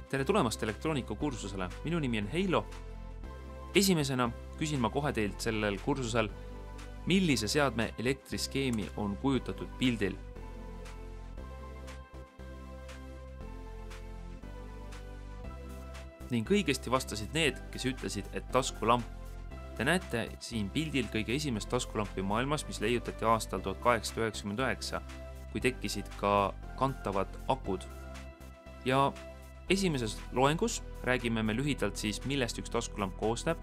Tere tulemast elektroonikakursusele, minu nimi on Heilo. Esimesena küsin ma kohe teilt sellel kursusel, millise seadme elektriskeemi on kujutatud pildil. Ning õigesti vastasid need, kes ütlesid, et taskulamp. Te näete siin pildil kõige esimest taskulampi maailmas, mis leiutati aastal 1899, kui tekkisid ka kantavad akud. Ja esimeses loengus räägime me lühidalt siis, millest üks taskulamp koosneb,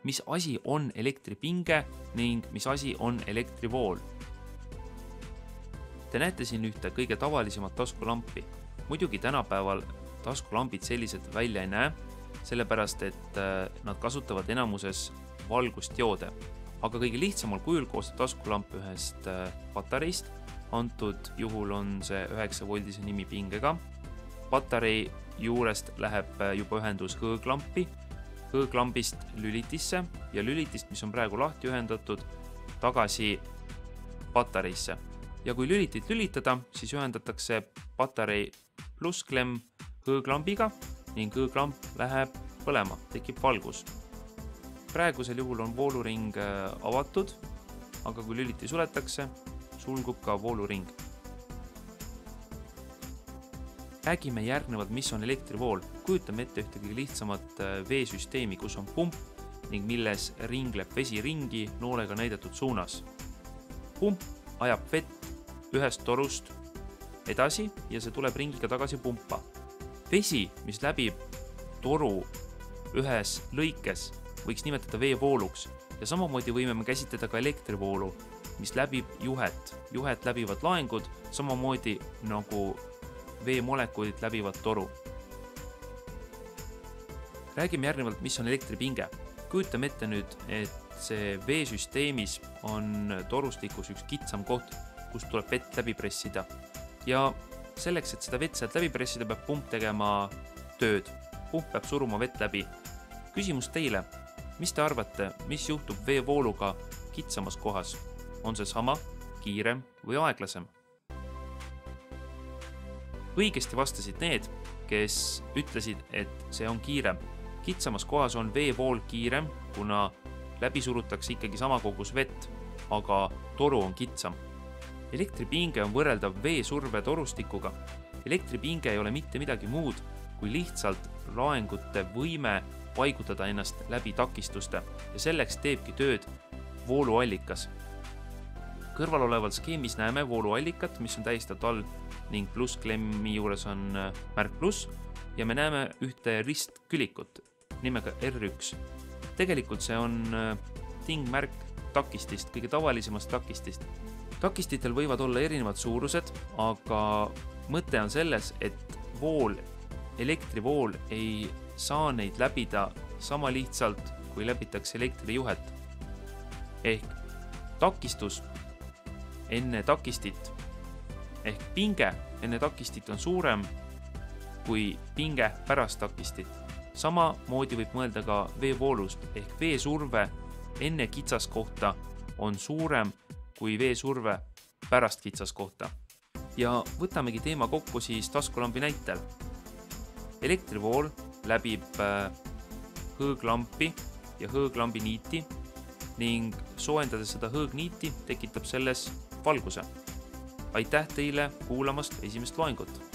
mis asi on elektripinge ning mis asi on elektrivool. Te näete siin ühte kõige tavalisemat taskulampi. Muidugi tänapäeval taskulambid sellised välja ei näe, sellepärast et nad kasutavad enamuses valgustjoode. Aga kõige lihtsamal kujul koostab taskulamp ühest patareist. Antud juhul on see 9-voldise nimipingega. Patarei juurest läheb juba ühendus hõõglampi, hõõglambist lülitisse ja lülitist, mis on praegu lahti ühendatud, tagasi patareisse. Ja kui lülitit lülitada, siis ühendatakse patarei plussklemm hõõglambiga ning hõõglamp läheb põlema, tekib valgus. Praegusel juhul on vooluring avatud, aga kui lüliti suletakse, sulgub ka vooluring. Räägime järgnevalt, mis on elektrivool. Kujutame ette ühte kõige lihtsamat veesüsteemi, kus on pump ning milles ringleb vesi ringi noolega näidatud suunas. Pump ajab vett ühest torust edasi ja see tuleb ringiga tagasi pumpa. Vesi, mis läbib toru ühes lõikes, võiks nimetada veevooluks ja samamoodi võime me käsitleda ka elektrivoolu, mis läbib juhet. Juhet läbivad laengud, samamoodi nagu veemolekulid läbivad toru. Räägime järgnevalt, mis on elektripinge. Kujutame ette nüüd, et see veesüsteemis on torustikus üks kitsam koht, kust tuleb vett läbi pressida. Ja selleks, et seda vett sealt läbi pressida, peab pump tegema tööd. Pump peab suruma vett läbi. Küsimus teile, mis te arvate, mis juhtub veevooluga kitsamas kohas? On see sama, kiirem või aeglasem? Õigesti vastasid need, kes ütlesid, et see on kiirem. Kitsamas kohas on veevool kiirem, kuna läbi surutakse ikkagi sama kogus vett, aga toru on kitsam. Elektripinge on võrreldav veesurve torustikuga. Elektripinge ei ole mitte midagi muud, kui lihtsalt laengute võime paigutada ennast läbi takistuste ja selleks teebki tööd vooluallikas. Kõrval oleval skeemis näeme vooluallikat, mis on tähistatud all ning plussklemmi juures on märk pluss ja me näeme ühte ristkülikut nimega R1. Tegelikult see on tingmärk takistist, kõige tavalisemast takistist. Takistitel võivad olla erinevad suurused, aga mõte on selles, et elektrivool ei saa neid läbida sama lihtsalt, kui läbitakse elektrijuhet. Ehk takistus enne takistit ehk pinge enne takistit on suurem kui pinge pärast takistit. Samamoodi võib mõelda ka veevoolust ehk veesurve enne kitsaskohta on suurem kui veesurve pärast kitsaskohta. Ja võtamegi teema kokku siis taskulambi näitel. Elektrivool läbib hõõglampi ja hõõglambi niiti ning soojendades seda hõõgniiti tekitab selles valguse. Aitäh teile kuulamast esimest loengut!